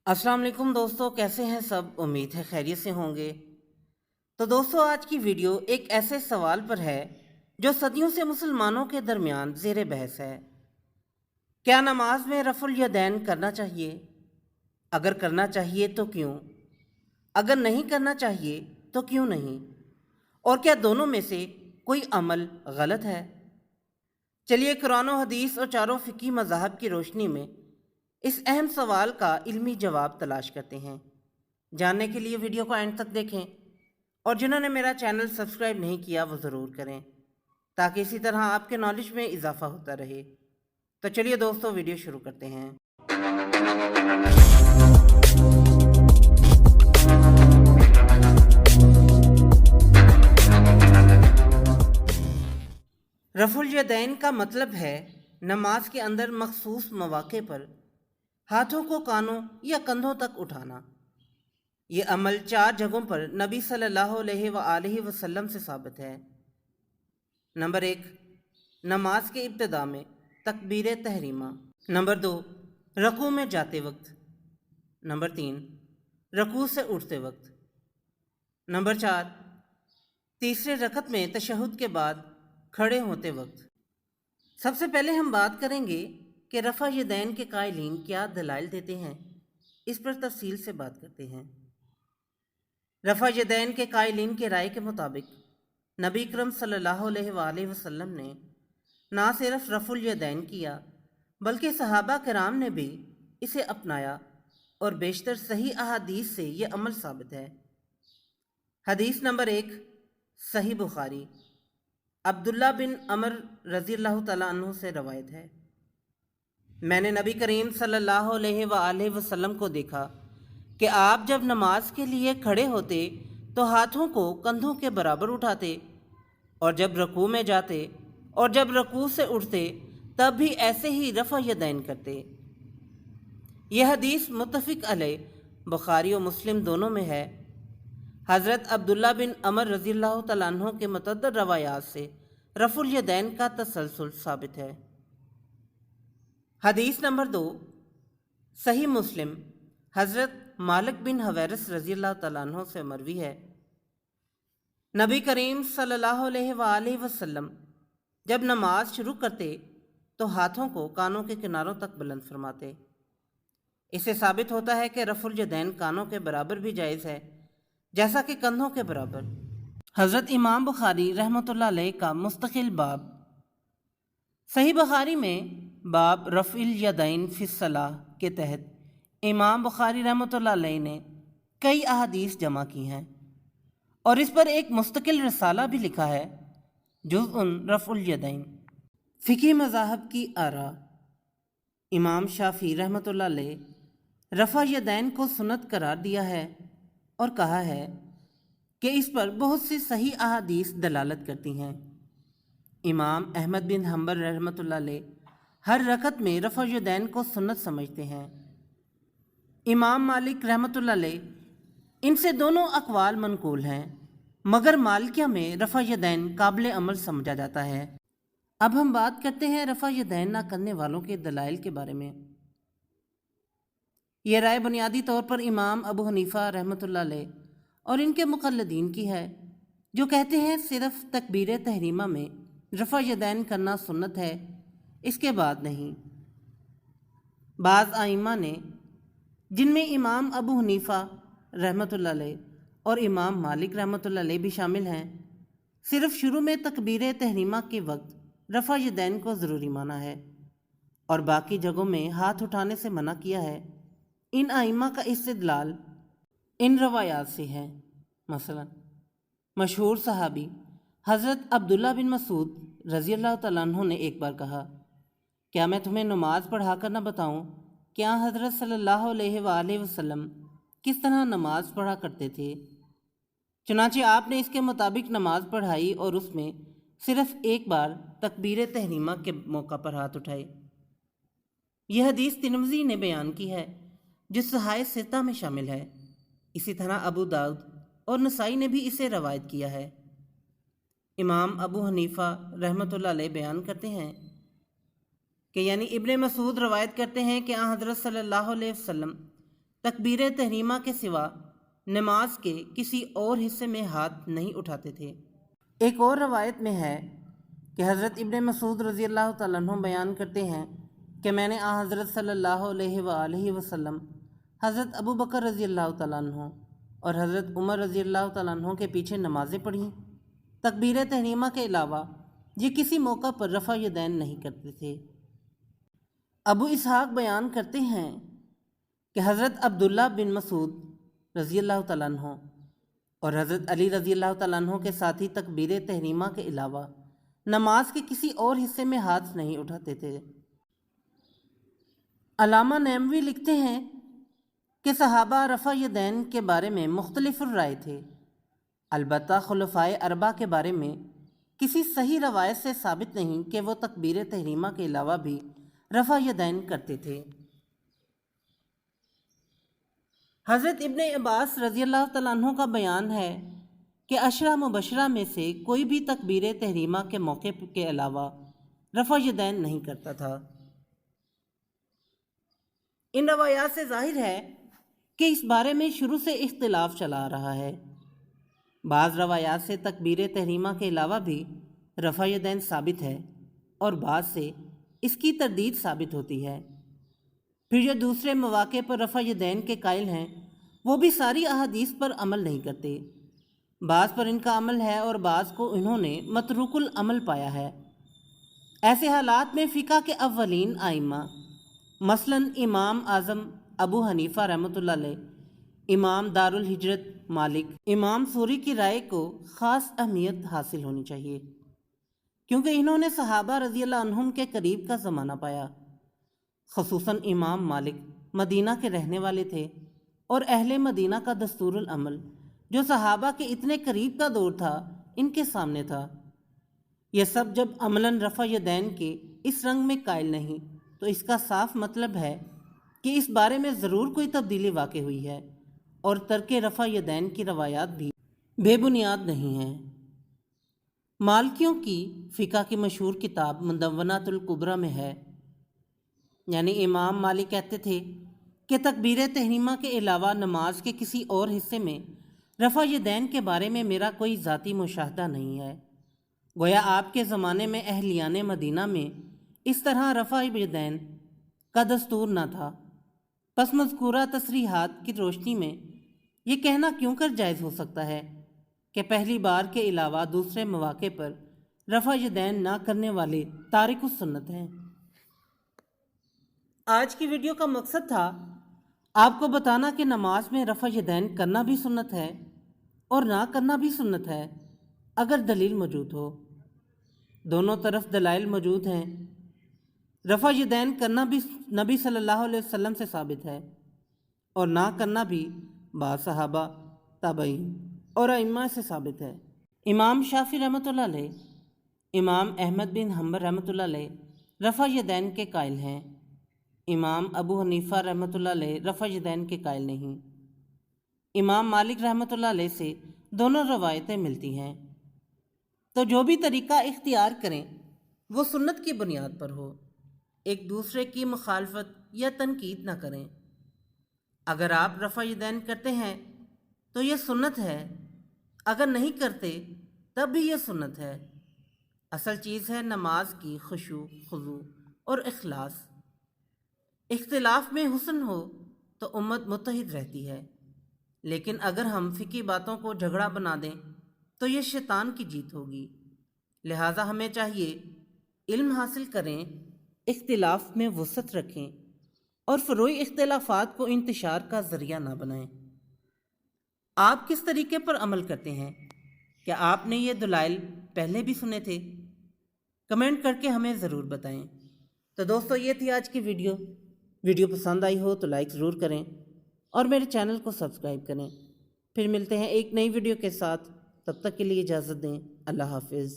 अस्सलाम वालेकुम दोस्तों, कैसे हैं सब। उम्मीद है खैरियत से होंगे। तो दोस्तों, आज की वीडियो एक ऐसे सवाल पर है जो सदियों से मुसलमानों के दरमियान ज़ेर बहस है। क्या नमाज में रफ़ुल यदैन करना चाहिए? अगर करना चाहिए तो क्यों? अगर नहीं करना चाहिए तो क्यों नहीं? और क्या दोनों में से कोई अमल गलत है? चलिए कुरान और हदीस और चारों फ़िक़ही मज़ाहब की रोशनी में इस अहम सवाल का इल्मी जवाब तलाश करते हैं। जानने के लिए वीडियो को एंड तक देखें और जिन्होंने मेरा चैनल सब्सक्राइब नहीं किया वो ज़रूर करें ताकि इसी तरह आपके नॉलेज में इजाफा होता रहे। तो चलिए दोस्तों, वीडियो शुरू करते हैं। रफ़ुल यदैन का मतलब है नमाज के अंदर मखसूस मौक़े पर हाथों को कानों या कंधों तक उठाना। ये अमल 4 जगहों पर नबी सल्लल्लाहु अलैहि वसल्लम से साबित है। नंबर 1, नमाज के इब्तिदा में तकबीर तहरीमा। नंबर 2, रकू में जाते वक्त। नंबर 3, रकू से उठते वक्त। नंबर 4, तीसरे रकत में तशहुद के बाद खड़े होते वक्त। सबसे पहले हम बात करेंगे कि रफ़ा यदैन के कायलीन क्या दलाइल देते हैं। इस पर तफसील से बात करते हैं। रफ़ा यदैन के कायलीन के राय के मुताबिक नबी अकरम सल्लल्लाहु अलैहि वसल्लम ने ना सिर्फ रफ़ुल यदैन किया बल्कि सहाबा किराम ने भी इसे अपनाया और बेशतर सही अहादीस से ये अमल साबित है। हदीस नंबर 1, सही बुखारी, अब्दुल्ला बिन अमर रज़ी अल्लाह तआला अन्हु से रवायत है। मैंने नबी करीम सल्लल्लाहु अलैहि वसल्लम को देखा कि आप जब नमाज के लिए खड़े होते तो हाथों को कंधों के बराबर उठाते और जब रकू में जाते और जब रकू से उठते तब भी ऐसे ही रफ़ा यदैन करते। यह हदीस मुत्तफ़िक़ अलैह बुखारी और मुस्लिम दोनों में है। हज़रत अब्दुल्ला बिन अमर रज़ी अल्लाह तआला अन्हु के मुतअद्दिद रवायात से रफ़ुल यदैन का तसलसल साबित है। हदीस नंबर 2, सही मुस्लिम, हज़रत मालिक बिन हवैरस रज़ी अल्लाह तआला अन्हु से मरवी है। नबी करीम सल्लल्लाहु अलैहि वसल्लम जब नमाज शुरू करते तो हाथों को कानों के किनारों तक बुलंद फरमाते। इससे साबित होता है कि रफ़ुल यदैन कानों के बराबर भी जायज़ है जैसा कि कंधों के बराबर। हज़रत इमाम बुखारी रहमतुल्लाह अलैह का मुस्तकिल बाब। सही बुखारी में बाब रफ़िल यदैन फ़िस्सलाह के तहत इमाम बुखारी रहमतुल्लाह अलैह ने कई अहादीस जमा की हैं और इस पर एक मुस्तकिल रसाला भी लिखा है, जुज़्उन रफ़ुल यदैन। फ़िक़ही मज़ाहब की आरा। इमाम शाफ़ी रहमतुल्लाह अलैह रफ़ा यदैन को सुन्नत करार दिया है और कहा है कि इस पर बहुत सी सही अहादीस दलालत करती हैं। इमाम अहमद बिन हम्बल रहमतुल्लाह अलैह हर रकत में रफ़ा यदैन को सुन्नत समझते हैं। इमाम मालिक रहमतुल्लाह अलैह इनसे दोनों अक़वाल मनकूल हैं, मगर मालिकिया में रफ़ा यदैन काबिल अमल समझा जाता है। अब हम बात करते हैं रफ़ा यदैन ना करने वालों के दलाइल के बारे में। यह राय बुनियादी तौर पर इमाम अबू हनीफ़ा रहमतुल्लाह अलैह और इनके मुक़ल्लिदीन की है, जो कहते हैं सिर्फ़ तकबीर तहरीमा में रफ़ा यदैन करना सुन्नत है, इसके बाद नहीं। बाज़ आइम्मा ने, जिनमें इमाम अबू हनीफ़ा रहमतुल्लाह अलैह और इमाम मालिक रहमतुल्लाह अलैह भी शामिल हैं, सिर्फ़ शुरू में तकबीर तहरीमा के वक्त रफ़ा यदैन को ज़रूरी माना है और बाकी जगहों में हाथ उठाने से मना किया है। इन आइम्मा का इस्तिदलाल इन रवायात से है। मसलन मशहूर सहाबी हज़रत अब्दुल्ला बिन मसूद रज़ी अल्लाह तआला अन्हु ने एक बार कहा, क्या मैं तुम्हें नमाज पढ़ा कर न बताऊँ? क्या हज़रत सल्लल्लाहु अलैहि वसल्लम किस तरह नमाज पढ़ा करते थे? चुनांचे आपने इसके मुताबिक नमाज पढ़ाई और उसमें सिर्फ़ एक बार तकबीर तहरीमा के मौका पर हाथ उठाए। यह हदीस तिरमिज़ी ने बयान की है जो सहाय सित्ता में शामिल है। इसी तरह अबू दाऊद और नसाई ने भी इसे रवायत किया है। इमाम अबू हनीफ़ा रहमतुल्लाह अलैह बयान करते हैं कि यानी इब्ने मसूद रवायत करते हैं कि हज़रत सल्लल्लाहु अलैहि वसल्लम تکبیر تحریمہ کے سوا نماز کے کسی اور حصے میں ہاتھ نہیں اٹھاتے تھے۔ ایک اور روایت میں ہے کہ حضرت ابن مسعود رضی اللہ تعالیٰ عنہ بیان کرتے ہیں کہ میں نے حضرت صلی اللہ علیہ وآلہ وسلم، حضرت ابو بکر رضی اللہ تعالیٰ عنہ اور حضرت عمر رضی اللہ تعالیٰ عنہ کے پیچھے نمازیں پڑھیں۔ تکبیر تحریمہ کے علاوہ یہ کسی موقع پر رفع یدین نہیں کرتے تھے۔ ابو اسحاق بیان کرتے ہیں کہ حضرت عبداللہ بن مسعود رضی اللہ تعالیٰ عنہ اور حضرت علی رضی اللہ تعالیٰ عنہ کے ساتھی تکبیر تحریمہ کے علاوہ نماز کے کسی اور حصے میں ہاتھ نہیں اٹھاتے تھے۔ علامہ نیموی لکھتے ہیں کہ صحابہ رفع یدین کے بارے میں مختلف الرائے تھے، البتہ خلفائے اربعہ کے بارے میں کسی صحیح روایت سے ثابت نہیں کہ وہ تکبیر تحریمہ کے علاوہ بھی رفع یدین کرتے تھے۔ حضرت ابن عباس رضی اللہ تعالیٰ عنہ کا بیان ہے کہ عشرہ مبشرہ میں سے کوئی بھی تکبیر تحریمہ کے موقع کے علاوہ رفع یدین نہیں کرتا تھا۔ ان روایات سے ظاہر ہے کہ اس بارے میں شروع سے اختلاف چلا آ رہا ہے۔ بعض روایات سے تکبیر تحریمہ کے علاوہ بھی رفع یدین ثابت ہے اور بعض سے اس کی تردید ثابت ہوتی ہے۔ پھر جو دوسرے مواقع پر رفع یدین کے قائل ہیں وہ بھی ساری احادیث پر عمل نہیں کرتے، بعض پر ان کا عمل ہے اور بعض کو انہوں نے متروک العمل پایا ہے۔ ایسے حالات میں فقہ کے اولین ائمہ مثلاً امام اعظم ابو حنیفہ رحمۃ اللہ علیہ، امام دار الہجرت مالک، امام سوری کی رائے کو خاص اہمیت حاصل ہونی چاہیے، کیونکہ انہوں نے صحابہ رضی اللہ عنہم کے قریب کا زمانہ پایا۔ خصوصاً امام مالک مدینہ کے رہنے والے تھے اور اہل مدینہ کا دستور العمل جو صحابہ کے اتنے قریب کا دور تھا ان کے سامنے تھا۔ یہ سب جب عملاً رفع یدین کے اس رنگ میں قائل نہیں تو اس کا صاف مطلب ہے کہ اس بارے میں ضرور کوئی تبدیلی واقع ہوئی ہے اور ترک رفع یدین کی روایات بھی بے بنیاد نہیں ہیں۔ مالکیوں کی فقہ کی مشہور کتاب مدونۃ الکبریٰ میں ہے، یعنی امام مالک کہتے تھے کہ تکبیر تحریمہ کے علاوہ نماز کے کسی اور حصے میں رفع یدین کے بارے میں میرا کوئی ذاتی مشاہدہ نہیں ہے۔ گویا آپ کے زمانے میں اہلیان مدینہ میں اس طرح رفع یدین کا دستور نہ تھا، پس مذکورہ تصریحات کی روشنی میں یہ کہنا کیوں کر جائز ہو سکتا ہے کہ پہلی بار کے علاوہ دوسرے مواقع پر رفع یدین نہ کرنے والے تارک السنت ہیں۔ آج کی ویڈیو کا مقصد تھا آپ کو بتانا کہ نماز میں رفع یدین کرنا بھی سنت ہے اور نہ کرنا بھی سنت ہے اگر دلیل موجود ہو۔ دونوں طرف دلائل موجود ہیں۔ رفع یدین کرنا بھی نبی صلی اللہ علیہ وسلم سے ثابت ہے اور نہ کرنا بھی بعض صحابہ، تابعین اور ائمہ سے ثابت ہے۔ امام شافعی رحمۃ اللہ علیہ، امام احمد بن حنبل رحمۃ اللہ علیہ رفع یدین کے قائل ہیں، امام ابو حنیفہ رحمۃ اللہ علیہ رفع یدین کے قائل نہیں۔ امام مالک رحمۃ اللہ علیہ سے دونوں روایتیں ملتی ہیں۔ تو جو بھی طریقہ اختیار کریں وہ سنت کی بنیاد پر ہو، ایک دوسرے کی مخالفت یا تنقید نہ کریں۔ اگر آپ رفع یدین کرتے ہیں تو یہ سنت ہے، اگر نہیں کرتے تب بھی یہ سنت ہے۔ اصل چیز ہے نماز کی خشوع، خضوع اور اخلاص۔ اختلاف میں حسن ہو تو امت متحد رہتی ہے، لیکن اگر ہم فقہی باتوں کو جھگڑا بنا دیں تو یہ شیطان کی جیت ہوگی۔ لہٰذا ہمیں چاہیے علم حاصل کریں، اختلاف میں وسعت رکھیں اور فروعی اختلافات کو انتشار کا ذریعہ نہ بنائیں۔ آپ کس طریقے پر عمل کرتے ہیں؟ کیا آپ نے یہ دلائل پہلے بھی سنے تھے؟ کمنٹ کر کے ہمیں ضرور بتائیں۔ تو دوستو یہ تھی آج کی ویڈیو پسند آئی ہو تو لائک ضرور کریں اور میرے چینل کو سبسکرائب کریں۔ پھر ملتے ہیں ایک نئی ویڈیو کے ساتھ، تب تک کے لیے اجازت دیں۔ اللہ حافظ۔